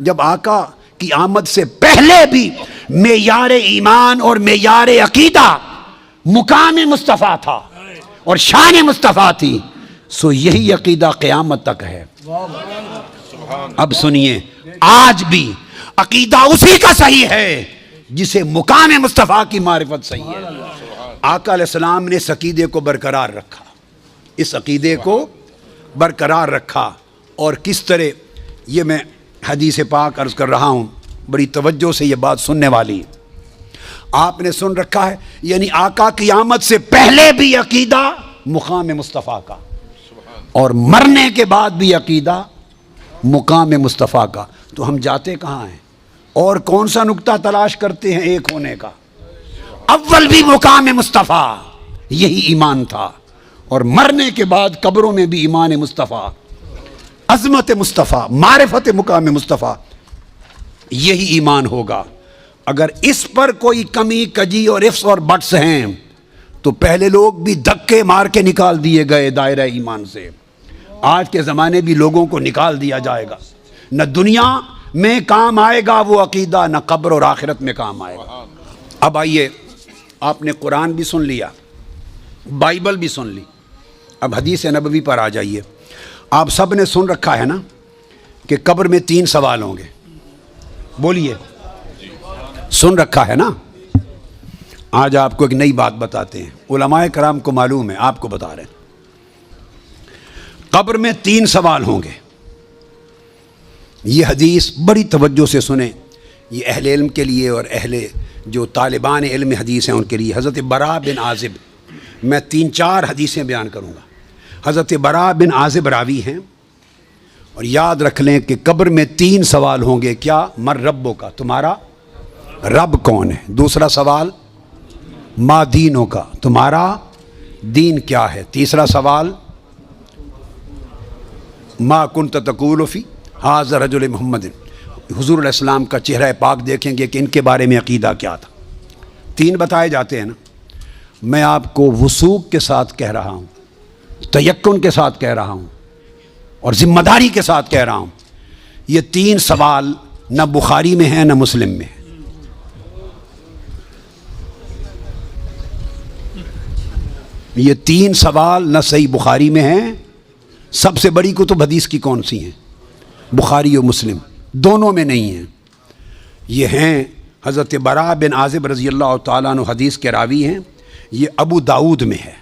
جب آقا کی آمد سے پہلے بھی معیار ایمان اور معیار عقیدہ مقام مصطفیٰ تھا اور شان مصطفیٰ تھی، سو یہی عقیدہ قیامت تک ہے۔ اب سنیے، آج بھی عقیدہ اسی کا صحیح ہے جسے مقام مصطفیٰ کی معرفت صحیح ہے۔ آقا علیہ السلام نے اس عقیدے کو برقرار رکھا، اس عقیدے کو برقرار رکھا۔ اور کس طرح، یہ میں حدیث پاک عرض کر رہا ہوں، بڑی توجہ سے یہ بات سننے والی ہے۔ آپ نے سن رکھا ہے، یعنی آقا کی آمد سے پہلے بھی عقیدہ مقام مصطفیٰ کا، اور مرنے کے بعد بھی عقیدہ مقام مصطفیٰ کا۔ تو ہم جاتے کہاں ہیں اور کون سا نقطہ تلاش کرتے ہیں ایک ہونے کا؟ اول بھی مقام مصطفیٰ، یہی ایمان تھا، اور مرنے کے بعد قبروں میں بھی ایمان مصطفیٰ، عظمت مصطفیٰ، معرفت مقام مصطفیٰ، یہی ایمان ہوگا۔ اگر اس پر کوئی کمی کجی اور افس اور بٹس ہیں تو پہلے لوگ بھی دھکے مار کے نکال دیے گئے دائرہ ایمان سے، آج کے زمانے بھی لوگوں کو نکال دیا جائے گا۔ نہ دنیا میں کام آئے گا وہ عقیدہ، نہ قبر اور آخرت میں کام آئے گا۔ اب آئیے، آپ نے قرآن بھی سن لیا، بائبل بھی سن لی، اب حدیث نبوی پر آ جائیے۔ آپ سب نے سن رکھا ہے نا کہ قبر میں 3 سوال ہوں گے، بولیے، سن رکھا ہے نا؟ آج آپ کو ایک نئی بات بتاتے ہیں، علماء کرام کو معلوم ہے، آپ کو بتا رہے ہیں۔ قبر میں 3 سوال ہوں گے۔ یہ حدیث بڑی توجہ سے سنیں، یہ اہل علم کے لیے اور اہل جو طالبان علم حدیث ہیں ان کے لیے۔ حضرت براء بن عازب، میں 3-4 حدیثیں بیان کروں گا۔ حضرت براء بن عازب راوی ہیں، اور یاد رکھ لیں کہ قبر میں 3 سوال ہوں گے۔ کیا؟ مر ربوں کا، تمہارا رب کون ہے؟ دوسرا سوال ما دینوں کا، تمہارا دین کیا ہے؟ تیسرا سوال ما کنت تقول فی ھذا رجل محمد، حضور علیہ السلام کا چہرہ پاک دیکھیں گے کہ ان کے بارے میں عقیدہ کیا تھا۔ 3 بتائے جاتے ہیں نا۔ میں آپ کو وثوق کے ساتھ کہہ رہا ہوں، تیقن کے ساتھ کہہ رہا ہوں، اور ذمہ داری کے ساتھ کہہ رہا ہوں، یہ 3 سوال نہ بخاری میں ہیں نہ مسلم میں ہیں۔ یہ 3 سوال نہ صحیح بخاری میں ہیں، سب سے بڑی کتب حدیث کی کون سی ہیں؟ بخاری و مسلم، دونوں میں نہیں ہیں۔ یہ ہیں حضرت براء بن عازب رضی اللہ تعالیٰ عنہ حدیث کے راوی ہیں، یہ ابو داؤد میں ہے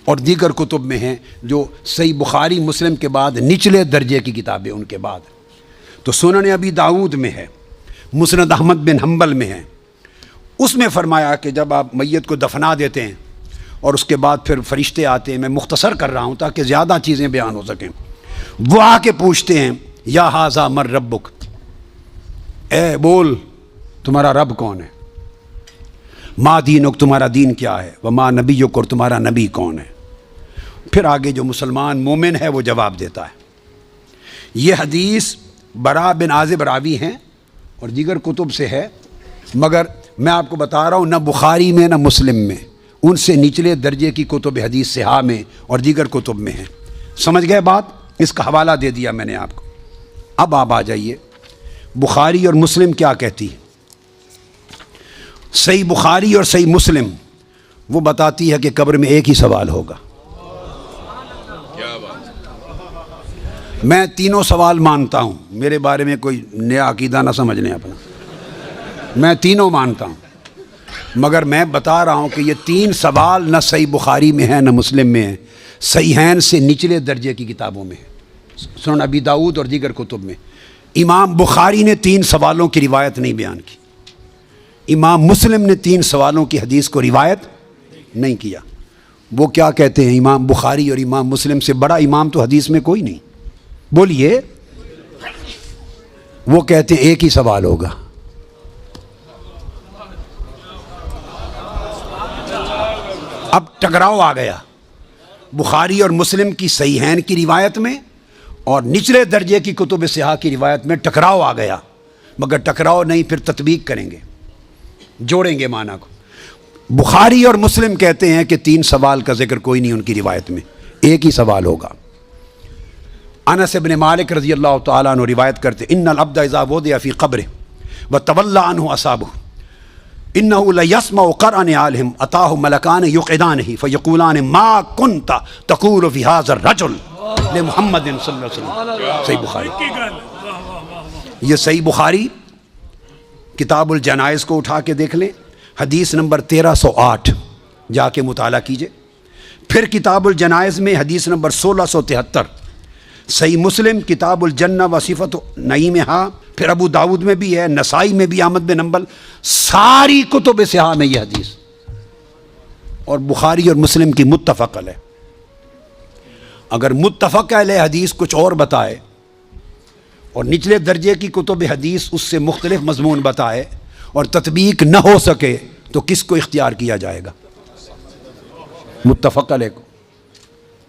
اور دیگر کتب میں ہیں، جو صحیح بخاری مسلم کے بعد نچلے درجے کی کتابیں ان کے بعد۔ تو سنن ابی داؤد میں ہے، مسند احمد بن حنبل میں ہے۔ اس میں فرمایا کہ جب آپ میت کو دفنا دیتے ہیں اور اس کے بعد پھر فرشتے آتے ہیں، میں مختصر کر رہا ہوں تاکہ زیادہ چیزیں بیان ہو سکیں، وہ آ کے پوچھتے ہیں یا ھذا مر ربک، اے بول تمہارا رب کون ہے؟ ما دینک، تمہارا دین کیا ہے؟ وما نبیک، اور تمہارا نبی کون ہے؟ پھر آگے جو مسلمان مومن ہے وہ جواب دیتا ہے۔ یہ حدیث براء بن عازب راوی ہیں اور دیگر کتب سے ہے، مگر میں آپ کو بتا رہا ہوں نہ بخاری میں نہ مسلم میں، ان سے نچلے درجے کی کتب حدیث صحاح میں اور دیگر کتب میں ہیں۔ سمجھ گئے بات؟ اس کا حوالہ دے دیا میں نے آپ کو۔ اب آپ آ جائیے، بخاری اور مسلم کیا کہتی ہے؟ صحیح بخاری اور صحیح مسلم وہ بتاتی ہے کہ قبر میں ایک ہی سوال ہوگا۔ میں 3 سوال مانتا ہوں، میرے بارے میں کوئی نیا عقیدہ نہ سمجھ لیں اپنا، میں 3 مانتا ہوں، مگر میں بتا رہا ہوں کہ یہ 3 سوال نہ صحیح بخاری میں ہیں نہ مسلم میں ہیں، صحیحین سے نچلے درجے کی کتابوں میں ہے، سنن ابی داؤد اور دیگر کتب میں۔ امام بخاری نے 3 سوالوں کی روایت نہیں بیان کی، امام مسلم نے 3 سوالوں کی حدیث کو روایت نہیں کیا۔ وہ کیا کہتے ہیں؟ امام بخاری اور امام مسلم سے بڑا امام تو حدیث میں کوئی نہیں، بولیے۔ وہ کہتے ہیں ایک ہی سوال ہوگا۔ اب ٹکراؤ آ گیا بخاری اور مسلم کی صحیحین کی روایت میں اور نچلے درجے کی کتب صحاح کی روایت میں ٹکراؤ آ گیا، مگر ٹکراؤ نہیں، پھر تطبیق کریں گے، جوڑیں گے معنی کو۔ بخاری اور مسلم کہتے ہیں کہ 3 سوال کا ذکر کوئی نہیں ان کی روایت میں، ایک ہی سوال ہوگا۔ انس بن مالک رضی اللہ تعالیٰ عنہ روایت کرتے ان العبد اذا وضع فی قبرہ وتولى عنه اصحابہ انه لیسمع قرع نعالہم اتاہ ملکان یقعدانہ فیقولان ما کنت تقول فی هذا الرجل لمحمد صلی اللہ علیہ وسلم. صحیح بخاری. یہ صحیح بخاری کتاب الجنائز کو اٹھا کے دیکھ لیں، حدیث نمبر 1308 جا کے مطالعہ کیجئے. پھر کتاب الجنائز میں حدیث نمبر 1673، صحیح مسلم کتاب الجنہ و صفت نعیمہا، پھر ابو داود میں بھی ہے، نسائی میں بھی، احمد بن حنبل، ساری کتب صحاح میں یہ حدیث، اور بخاری اور مسلم کی متفق علیہ. اگر متفق علیہ حدیث کچھ اور بتائے اور نچلے درجے کی کتب حدیث اس سے مختلف مضمون بتائے اور تطبیق نہ ہو سکے تو کس کو اختیار کیا جائے گا؟ متفق علیہ کو.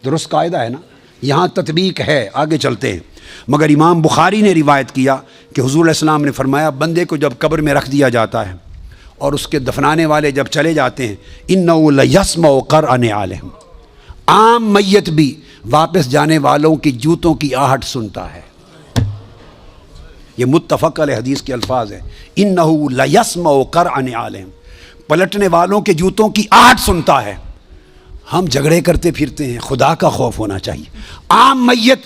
درست قاعدہ ہے نا. یہاں تطبیق ہے، آگے چلتے ہیں. مگر امام بخاری نے روایت کیا کہ حضور علیہ السلام نے فرمایا بندے کو جب قبر میں رکھ دیا جاتا ہے اور اس کے دفنانے والے جب چلے جاتے ہیں اِنَّهُ لَيَسْمَعُ قَرْعَ نِعَالِهِمْ، عام میت بھی واپس جانے والوں کی جوتوں کی آہٹ سنتا ہے. یہ متفق علیہ حدیث کے الفاظ ہیں. اِنَّهُ لَيَسْمَعُ قَرْعَ نِعَالِهِمْ، پلٹنے والوں کے جوتوں کی آہٹ سنتا ہے. ہم جھگڑے کرتے پھرتے ہیں، خدا کا خوف ہونا چاہیے. عام میت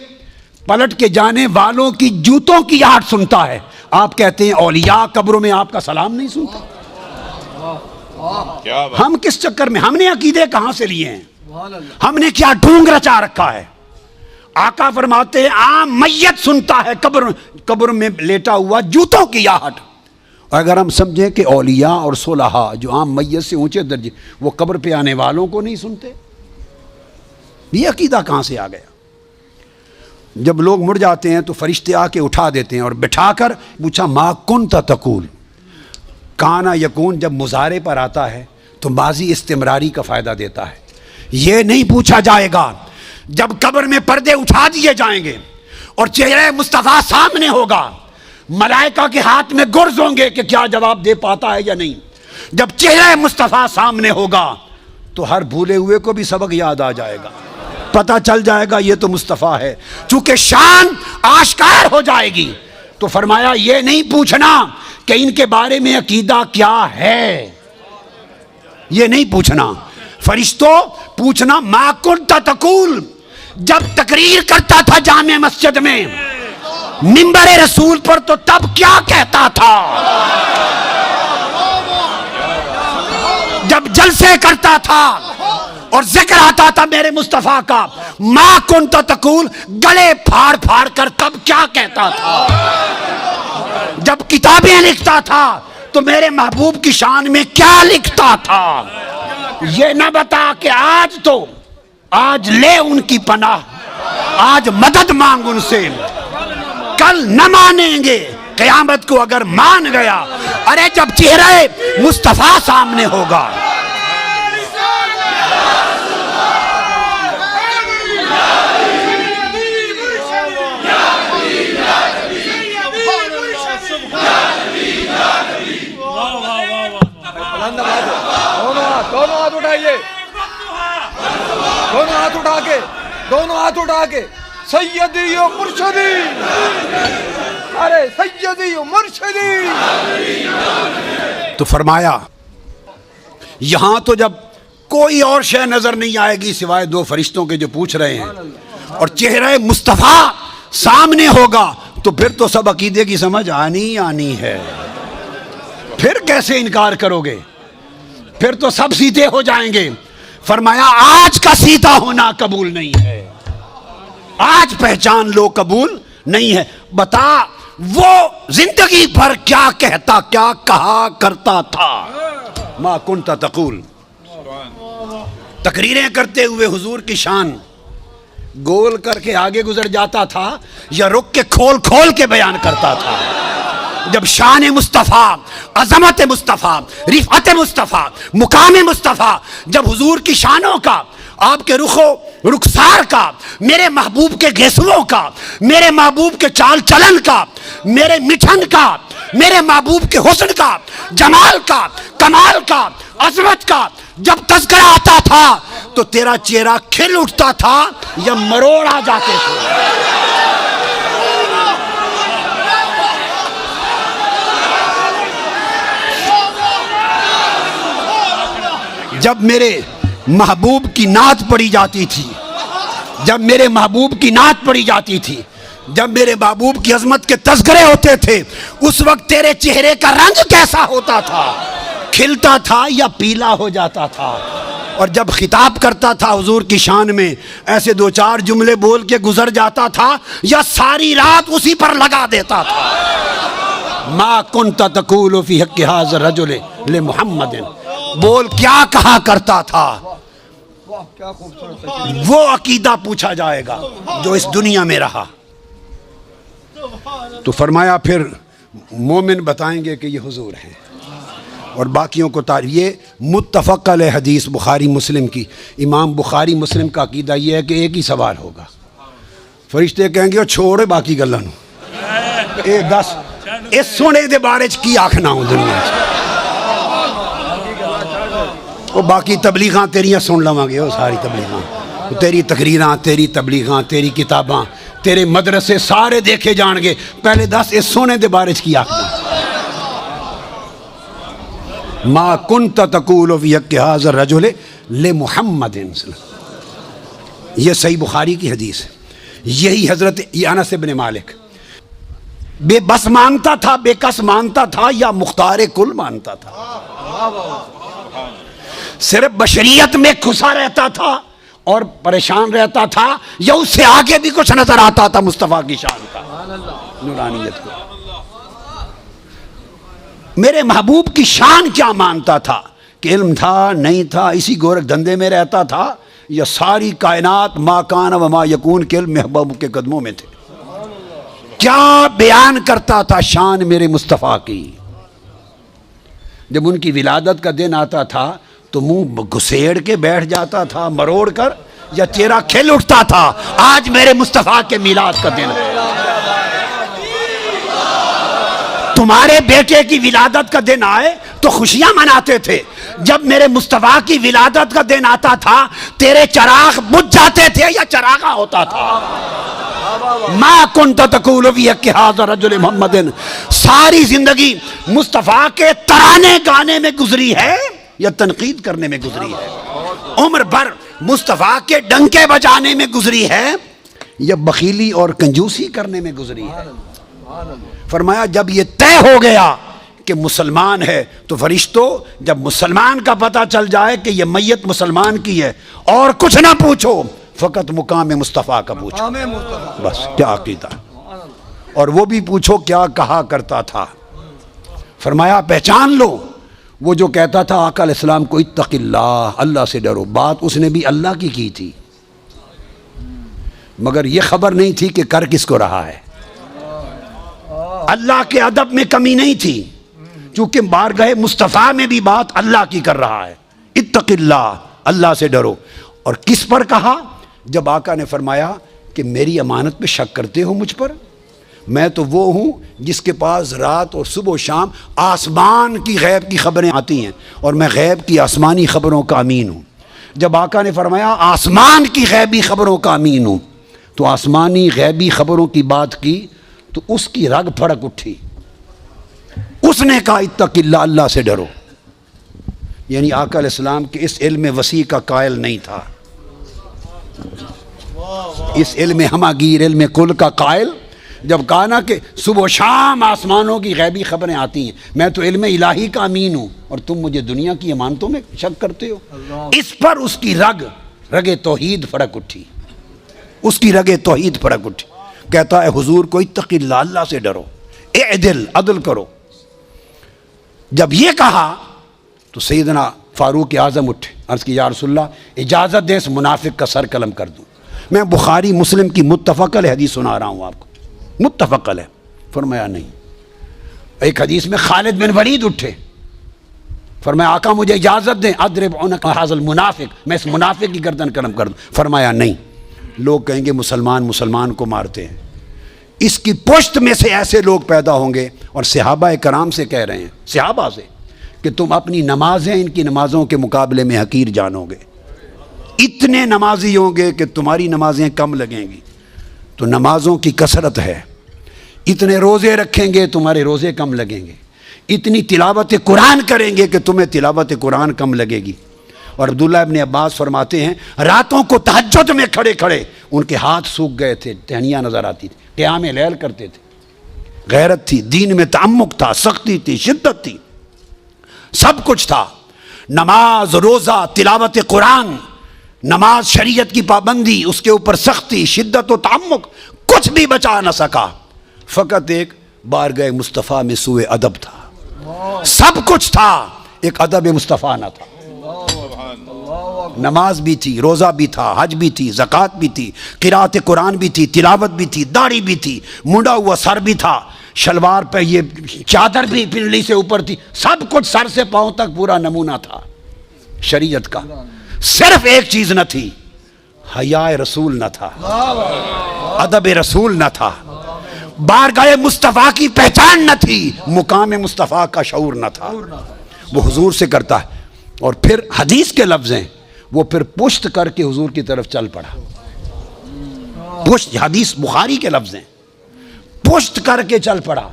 پلٹ کے جانے والوں کی جوتوں کی آہٹ سنتا ہے. آپ کہتے ہیں اولیاء قبروں میں آپ کا سلام نہیں سنتا. ہم کس چکر میں، ہم نے عقیدے کہاں سے لیے ہیں؟ ہم نے کیا ڈھونگ رچا رکھا ہے؟ آقا فرماتے ہیں عام میت سنتا ہے قبر میں لیٹا ہوا جوتوں کی آہٹ. اگر ہم سمجھیں کہ اولیاء اور صلحاء جو عام میت سے اونچے درجے وہ قبر پہ آنے والوں کو نہیں سنتے، یہ عقیدہ کہاں سے آ گیا؟ جب لوگ مر جاتے ہیں تو فرشتے آ کے اٹھا دیتے ہیں اور بٹھا کر پوچھا ما کنت تقول، کانا یکون جب مضارع پر آتا ہے تو ماضی استمراری کا فائدہ دیتا ہے. یہ نہیں پوچھا جائے گا جب قبر میں پردے اٹھا دیے جائیں گے اور چہرہ مصطفیٰ سامنے ہوگا، ملائکہ کے ہاتھ میں گرز ہوں گے کہ کیا جواب دے پاتا ہے یا نہیں. جب چہرہ مصطفیٰ سامنے ہوگا تو ہر بھولے ہوئے کو بھی سبق یاد آ جائے گا، پتہ چل جائے گا یہ تو مصطفیٰ ہے. چونکہ شان آشکار ہو جائے گی تو فرمایا یہ نہیں پوچھنا کہ ان کے بارے میں عقیدہ کیا ہے، یہ نہیں پوچھنا. فرشتوں پوچھنا ما کنت تقول، جب تقریر کرتا تھا جامع مسجد میں منبر رسول پر تو تب کیا کہتا تھا؟ جب جلسے کرتا تھا اور ذکر آتا تھا میرے مصطفیٰ کا ما کنت تقول، گلے پھاڑ پھاڑ کر تب کیا کہتا تھا؟ جب کتابیں لکھتا تھا تو میرے محبوب کی شان میں کیا لکھتا تھا؟ یہ نہ بتا کہ آج لے ان کی پناہ، آج مدد مانگ ان سے، کل نہ مانیں گے، قیامت کو اگر مان گیا. ارے جب چہرہ مصطفیٰ سامنے ہوگا، دونوں ہاتھ اٹھا کے سیدی و مرشدی، ارے سیدی و مرشدی. تو فرمایا یہاں تو جب کوئی اور شے نظر نہیں آئے گی سوائے دو فرشتوں کے جو پوچھ رہے ہیں اور چہرہ مصطفیٰ سامنے ہوگا تو پھر تو سب عقیدے کی سمجھ آنی ہے. پھر کیسے انکار کرو گے؟ پھر تو سب سیدھے ہو جائیں گے. فرمایا آج کا سیدھا ہونا قبول نہیں ہے، آج پہچان لو قبول نہیں ہے. بتا وہ زندگی بھر کیا کہتا، کیا کہا کرتا تھا؟ ما کنت تقول. تقریریں کرتے ہوئے حضور کی شان گول کر کے آگے گزر جاتا تھا یا رک کے کھول کھول کے بیان کرتا تھا؟ جب شان مصطفیٰ، عظمت مصطفیٰ، رفعت مصطفیٰ، مقام مصطفیٰ، جب حضور کی شانوں کا، آپ کے رخسار کا، میرے محبوب کے گھسلوں کا، میرے محبوب کے چال چلن کا، میرے مٹھن کا، میرے محبوب کے حسن کا، جمال کا، کمال کا، عظمت کا جب تذکرہ آتا تھا تو تیرا چہرہ کھل اٹھتا تھا یا مروڑ آ جاتے تھے؟ جب میرے محبوب کی نعت پڑھی جاتی تھی، جب میرے محبوب کی نعت پڑھی جاتی تھی، جب میرے محبوب کی عظمت کے تذکرے ہوتے تھے، اس وقت تیرے چہرے کا رنگ کیسا ہوتا تھا؟ کھلتا تھا یا پیلا ہو جاتا تھا؟ اور جب خطاب کرتا تھا حضور کی شان میں، ایسے دو چار جملے بول کے گزر جاتا تھا یا ساری رات اسی پر لگا دیتا تھا؟ ما کنت تقول فی حق ھذا الرجل لمحمد، بول کیا کہا کرتا تھا؟ واہ کیا خوبصورت ہے. وہ عقیدہ پوچھا جائے گا جو اس دنیا میں رہا. تو فرمایا پھر مومن بتائیں گے کہ یہ حضور ہیں، اور باقیوں کو یہ متفق علیہ حدیث بخاری مسلم کی. امام بخاری مسلم کا عقیدہ یہ ہے کہ ایک ہی سوال ہوگا. فرشتے کہیں گے چھوڑے باقی گلاں نوں، اے دس اس سونے دے بارے چ کی آکھنا ہوں دنیا چ. وہ باقی تبلیغاں تیریاں سن لواں گے، وہ ساری تبلیغاں، تیری تقریراں، تیری تبلیغاں، تیری کتاباں، تیرے مدرسے سارے دیکھے جان گے. پہلے دس اس سونے دے بارے چ کی آکھنا. ما کنت تقول فی حق ھذا الرجل لمحمد، یہ صحیح بخاری کی حدیث ہے. یہی حضرت انس بن مالک بے بس مانتا تھا، بے کس مانتا تھا یا مختار کل مانتا تھا؟ صرف بشریت میں کھسا رہتا تھا اور پریشان رہتا تھا، یا اس سے آگے بھی کچھ نظر آتا تھا مصطفیٰ کی شان کا، نورانیت کو؟ میرے محبوب کی شان کیا مانتا تھا؟ کہ علم تھا نہیں تھا، اسی گورکھ دھندے میں رہتا تھا، یا ساری کائنات ما کان و ما یکون کے علم محبوب کے قدموں میں تھے؟ کیا بیان کرتا تھا شان میرے مصطفیٰ کی؟ جب ان کی ولادت کا دن آتا تھا تو منہ گھسیڑ کے بیٹھ جاتا تھا مروڑ کر، یا چہرہ کھل اٹھتا تھا آج میرے مصطفیٰ کے میلاد کا دن ہے؟ تمہارے بیٹے کی ولادت کا دن آئے تو خوشیاں مناتے تھے، جب میرے مصطفیٰ کی ولادت کا دن آتا تھا تیرے چراغ بجھ جاتے تھے یا چراغاں ہوتا تھا؟ ما کنت تقول فی حق ھذا الرجل محمد، ساری زندگی مصطفیٰ کے ترانے گانے میں گزری ہے یا تنقید کرنے میں گزری ہے؟ عمر بھر مصطفیٰ کے ڈنکے بجانے میں گزری ہے یا بخیلی اور کنجوسی کرنے میں گزری ہے؟ فرمایا جب یہ طے ہو گیا کہ مسلمان ہے تو فرشتوں، جب مسلمان کا پتہ چل جائے کہ یہ میت مسلمان کی ہے، اور کچھ نہ پوچھو، فقط مقام مصطفیٰ کا پوچھو، بس کیا عقیدہ، اور وہ بھی پوچھو کیا کہا کرتا تھا. فرمایا پہچان لو، وہ جو کہتا تھا آقا علیہ السلام کو اتق اللہ، اللہ سے ڈرو، بات اس نے بھی اللہ کی تھی، مگر یہ خبر نہیں تھی کہ کر کس کو رہا ہے. اللہ کے ادب میں کمی نہیں تھی، چونکہ بارگاہ مصطفیٰ میں بھی بات اللہ کی کر رہا ہے. اتق اللہ، اللہ سے ڈرو. اور کس پر کہا؟ جب آقا نے فرمایا کہ میری امانت پہ شک کرتے ہو مجھ پر، میں تو وہ ہوں جس کے پاس رات اور صبح و شام آسمان کی غیب کی خبریں آتی ہیں، اور میں غیب کی آسمانی خبروں کا امین ہوں. جب آقا نے فرمایا آسمان کی غیبی خبروں کا امین ہوں، تو آسمانی غیبی خبروں کی بات کی تو اس کی رگ پھڑک اٹھی. اس نے کہا اتق اللہ، اللہ سے ڈرو. یعنی آقا علیہ السلام کے اس علم وسیع کا قائل نہیں تھا، اس علم ہماگیر، علم کل کا قائل. جب کہا نا کہ صبح و شام آسمانوں کی غیبی خبریں آتی ہیں، میں تو علم الہی کا امین ہوں اور تم مجھے دنیا کی امانتوں میں شک کرتے ہو. اس پر اس کی رگ توحید پھڑک اٹھی، اس کی رگ توحید پھڑک اٹھی. کہتا ہے حضور کو اتق اللہ، اللہ سے ڈرو، اعدل، عدل کرو. جب یہ کہا تو سیدنا فاروق اعظم اٹھے، عرض کی یا رسول اللہ اجازت دیں اس منافق کا سر قلم کر دوں. میں بخاری مسلم کی متفق علیہ حدیث سنا رہا ہوں آپ کو، متفق علیہ. فرمایا نہیں. ایک حدیث میں خالد بن ولید اٹھے، فرمایا آقا مجھے اجازت دیں اضرب عنق ھذا المنافق، میں اس منافق کی گردن قلم کر دوں. فرمایا نہیں. لوگ کہیں گے مسلمان کو مارتے ہیں. اس کی پشت میں سے ایسے لوگ پیدا ہوں گے، اور صحابہ کرام سے کہہ رہے ہیں، صحابہ سے، کہ تم اپنی نمازیں ان کی نمازوں کے مقابلے میں حقیر جانو گے. اتنے نمازی ہوں گے کہ تمہاری نمازیں کم لگیں گی. تو نمازوں کی کثرت ہے. اتنے روزے رکھیں گے تمہارے روزے کم لگیں گے. اتنی تلاوت قرآن کریں گے کہ تمہیں تلاوت قرآن کم لگے گی. اور عبداللہ ابن عباس فرماتے ہیں راتوں کو تہجد میں کھڑے کھڑے ان کے ہاتھ سوکھ گئے تھے، ٹہنیاں نظر آتی تھی، قیام لیل کرتے تھے۔ غیرت تھی، دین میں تعمق تھا، سختی تھی، شدت تھی، سب کچھ تھا۔ نماز، روزہ، تلاوت قرآن، نماز، شریعت کی پابندی، اس کے اوپر سختی، شدت و تعمق، کچھ بھی بچا نہ سکا۔ فقط ایک بارگاہ مصطفیٰ میں سوء ادب تھا، سب کچھ تھا، ایک ادب مصطفیٰ نہ تھا۔ نماز بھی تھی، روزہ بھی تھا، حج بھی تھی، زکوٰۃ بھی تھی، قرات قرآن بھی تھی، تلاوت بھی تھی، داڑھی بھی تھی، منڈا ہوا سر بھی تھا، شلوار پہ یہ چادر بھی پنڈلی سے اوپر تھی، سب کچھ سر سے پاؤں تک پورا نمونہ تھا شریعت کا۔ صرف ایک چیز نہ تھی، حیاء رسول نہ تھا، ادب رسول نہ تھا، بارگاہ مصطفیٰ کی پہچان نہ تھی، مقام مصطفیٰ کا شعور نہ تھا۔ وہ حضور سے کرتا ہے، اور پھر حدیث کے لفظ ہیں، وہ پھر پشت کر کے حضور کی طرف چل پڑا۔ پشت، حدیث بخاری کے لفظ ہیں، پشت کر کے چل پڑا۔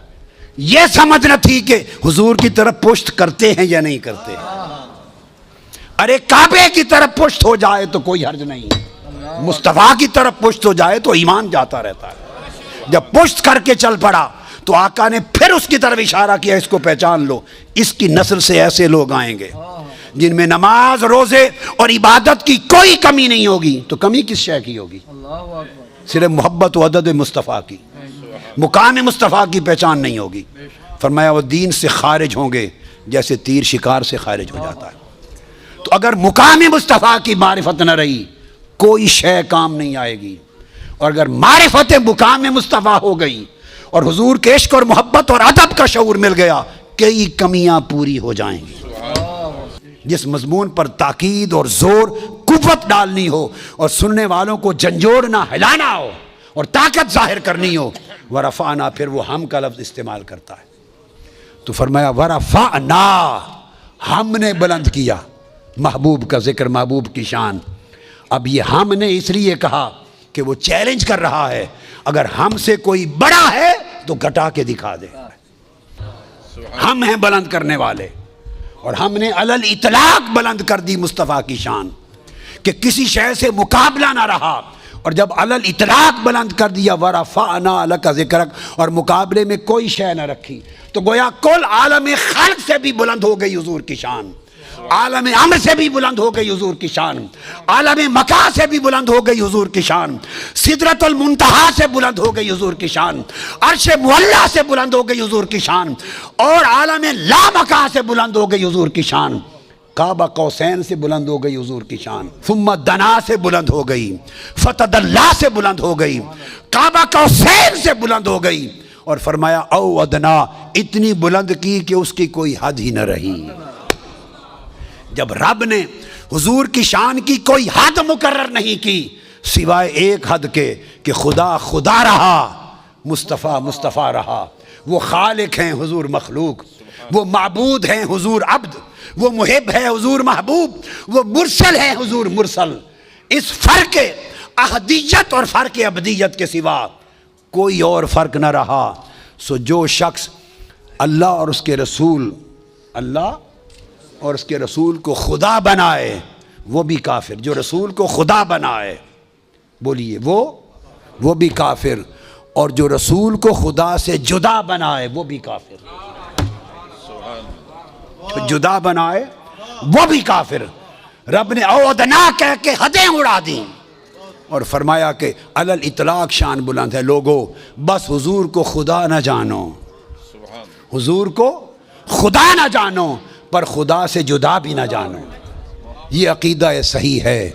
یہ سمجھ نہ تھی کہ حضور کی طرف پشت کرتے ہیں یا نہیں کرتے۔ ارے کعبے کی طرف پشت ہو جائے تو کوئی حرج نہیں، مصطفیٰ کی طرف پشت ہو جائے تو ایمان جاتا رہتا ہے۔ جب پشت کر کے چل پڑا تو آقا نے پھر اس کی طرف اشارہ کیا، اس کو پہچان لو، اس کی نسل سے ایسے لوگ آئیں گے جن میں نماز، روزے اور عبادت کی کوئی کمی نہیں ہوگی۔ تو کمی کس شے کی ہوگی؟ صرف محبت و عدد مصطفیٰ کی، مقام مصطفیٰ کی پہچان نہیں ہوگی۔ فرمایا وہ دین سے خارج ہوں گے جیسے تیر شکار سے خارج ہو جاتا ہے۔ تو اگر مقام مصطفیٰ کی معرفت نہ رہی کوئی شے کام نہیں آئے گی، اور اگر معرفت مقام مصطفیٰ ہو گئی اور حضور کے عشق اور محبت اور ادب کا شعور مل گیا، کئی کمیاں پوری ہو جائیں گی۔ جس مضمون پر تاکید اور زور، قوت ڈالنی ہو اور سننے والوں کو جھنجھوڑنا، ہلانا ہو اور طاقت ظاہر کرنی ہو، ورفعنا، پھر وہ ہم کا لفظ استعمال کرتا ہے۔ تو فرمایا ورفعنا، ہم نے بلند کیا محبوب کا ذکر، محبوب کی شان۔ اب یہ ہم نے اس لیے کہا کہ وہ چیلنج کر رہا ہے، اگر ہم سے کوئی بڑا ہے تو گھٹا کے دکھا دے۔ ہم ہیں بلند کرنے والے، اور ہم نے علی الاطلاق بلند کر دی مصطفیٰ کی شان کہ کسی شے سے مقابلہ نہ رہا، اور جب علی الاطلاق بلند کر دیا ورفعنا لک ذکرک، اور مقابلے میں کوئی شے نہ رکھی، تو گویا کل عالم خلق سے بھی بلند ہو گئی حضور کی شان، عالم امر سے بھی بلند ہو گئی حضور کی شان، عالم مکہ سے بھی بلند ہو گئی حضور کی شان، سدرۃ المنتہا سے بلند ہو گئی حضور کی شان، عرش معلیٰ سے بلند ہو گئی حضور کی شان، اور عالم لامکہ سے بلند ہو گئی حضور کی شان، کعبہ قوسین سے بلند ہو گئی حضور کی شان، ثم دنا سے بلند ہو گئی، فتدلی سے بلند ہو گئی، کعبہ قوسین سے بلند ہو گئی، اور فرمایا او ادنا، اتنی بلند کی کہ اس کی کوئی حد ہی نہ رہی۔ جب رب نے حضور کی شان کی کوئی حد مقرر نہیں کی سوائے ایک حد کے کہ خدا خدا رہا، مصطفیٰ مصطفیٰ رہا، وہ خالق ہیں حضور مخلوق، وہ معبود ہیں حضور عبد، وہ محب ہے حضور محبوب، وہ مرسل ہے حضور مرسل۔ اس فرق احدیت اور فرق ابدیت کے سوا کوئی اور فرق نہ رہا۔ سو جو شخص اللہ اور اس کے رسول، اللہ اور اس کے رسول کو خدا بنائے وہ بھی کافر، جو رسول کو خدا بنائے بولیے وہ بھی کافر، اور جو رسول کو خدا سے جدا بنائے وہ بھی کافر، جدا بنائے وہ بھی کافر۔ رب نے او ادنا کہہ کے حدیں اڑا دیں اور فرمایا کہ علی الاطلاق شان بلند ہے۔ لوگو بس حضور کو خدا نہ جانو، حضور کو خدا نہ جانو، پر خدا سے جدا بھی نہ جانو۔ یہ عقیدہ صحیح ہے۔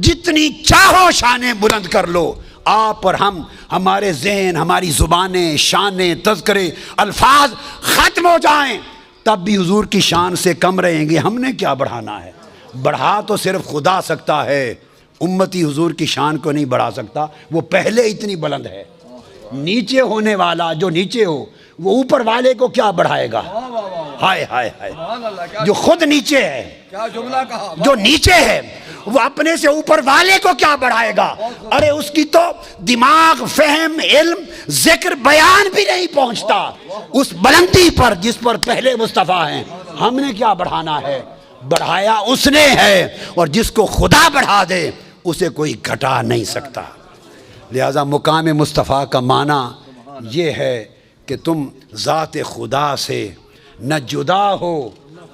جتنی چاہو شانیں بلند کر لو، آپ اور ہم، ہمارے ذہن، ہماری زبانیں، شانیں، تذکرے، الفاظ ختم ہو جائیں تب بھی حضور کی شان سے کم رہیں گے۔ ہم نے کیا بڑھانا ہے؟ بڑھا تو صرف خدا سکتا ہے، امتی حضور کی شان کو نہیں بڑھا سکتا، وہ پہلے اتنی بلند ہے۔ نیچے ہونے والا جو نیچے ہو وہ اوپر والے کو کیا بڑھائے گا؟ ہائے ہائے ہائے، جو خود نیچے ہے، کیا جملہ کہا، جو نیچے ہے وہ اپنے سے اوپر والے کو کیا بڑھائے گا؟ ارے اس کی تو دماغ، فہم، علم، ذکر، بیان بھی نہیں پہنچتا اس بلندی پر جس پر پہلے مصطفیٰ ہیں۔ ہم نے کیا بڑھانا ہے؟ بڑھایا اس نے ہے، اور جس کو خدا بڑھا دے اسے کوئی گھٹا نہیں سکتا۔ لہذا مقام مصطفیٰ کا معنی یہ ہے کہ تم ذات خدا سے نہ جدا ہو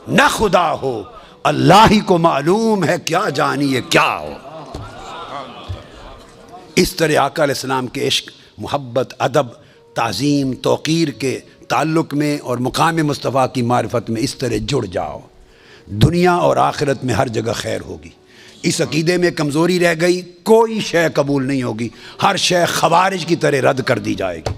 نہ خدا ہو، اللہ ہی کو معلوم ہے کیا جانیے کیا ہو۔ اس طرح آقا علیہ السلام کے عشق، محبت، ادب، تعظیم، توقیر کے تعلق میں اور مقام مصطفیٰ کی معرفت میں اس طرح جڑ جاؤ، دنیا اور آخرت میں ہر جگہ خیر ہوگی۔ اس عقیدے میں کمزوری رہ گئی، کوئی شے قبول نہیں ہوگی، ہر شے خوارج کی طرح رد کر دی جائے گی۔